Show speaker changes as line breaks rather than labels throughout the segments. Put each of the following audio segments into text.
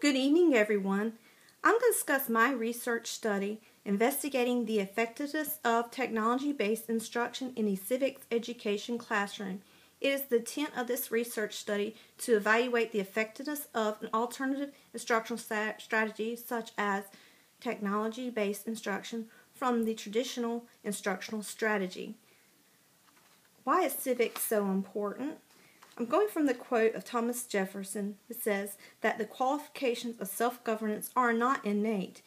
Good evening, everyone. I'm going to discuss my research study investigating the effectiveness of technology-based instruction in the civics education classroom. It is the intent of this research study to evaluate the effectiveness of an alternative instructional strategy such as technology-based instruction from the traditional instructional strategy. Why is civics so important? I'm going from the quote of Thomas Jefferson, who says that the qualifications of self-governance are not innate.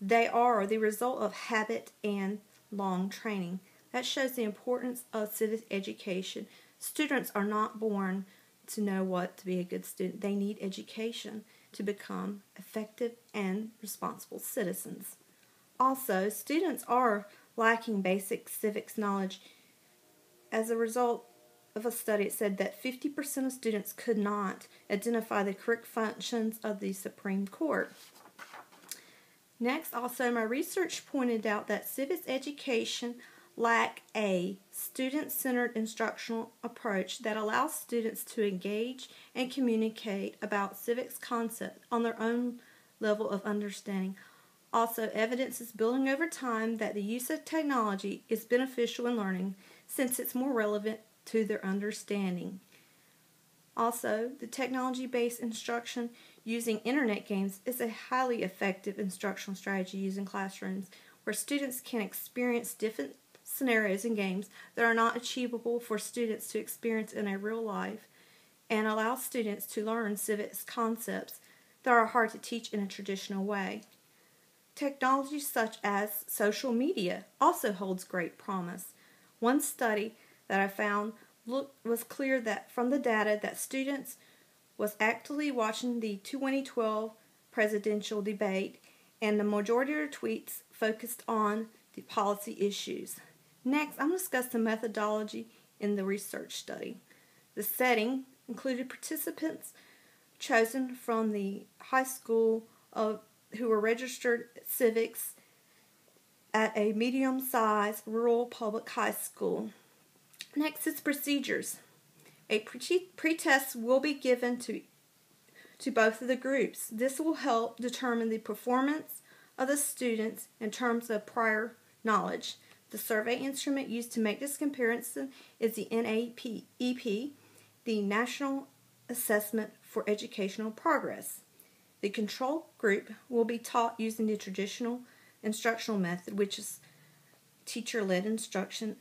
They are the result of habit and long training. That shows the importance of civic education. Students are not born to know what to be a good student. They need education to become effective and responsible citizens. Also, students are lacking basic civics knowledge. As a result of a study, it said that 50% of students could not identify the correct functions of the Supreme Court. Next, also, my research pointed out that civics education lack a student-centered instructional approach that allows students to engage and communicate about civics concepts on their own level of understanding. Also, evidence is building over time that the use of technology is beneficial in learning since it's more relevant to their understanding. Also, the technology-based instruction using internet games is a highly effective instructional strategy used in classrooms where students can experience different scenarios in games that are not achievable for students to experience in a real life and allow students to learn civics concepts that are hard to teach in a traditional way. Technology such as social media also holds great promise. One study that I found was clear that from the data that students was actively watching the 2012 presidential debate and the majority of tweets focused on the policy issues. Next, I'm going to discuss the methodology in the research study. The setting included participants chosen from the high school who were registered civics at a medium-sized rural public high school. Next is procedures. A pretest will be given to both of the groups. This will help determine the performance of the students in terms of prior knowledge. The survey instrument used to make this comparison is the NAEP, the National Assessment for Educational Progress. The control group will be taught using the traditional instructional method, which is teacher-led instruction.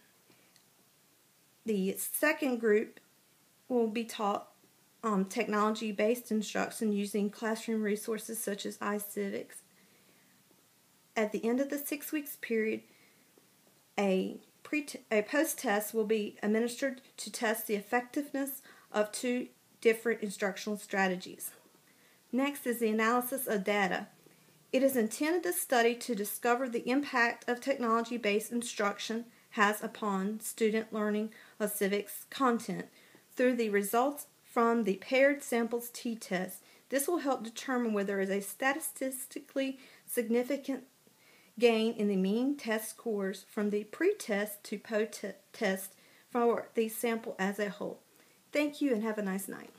The second group will be taught technology-based instruction using classroom resources such as iCivics. At the end of the 6 weeks period, a post-test will be administered to test the effectiveness of two different instructional strategies. Next is the analysis of data. It is intended to study to discover the impact of technology-based instruction has upon student learning of civics content through the results from the paired samples t-test. This will help determine whether there is a statistically significant gain in the mean test scores from the pre-test to post-test for the sample as a whole. Thank you and have a nice night.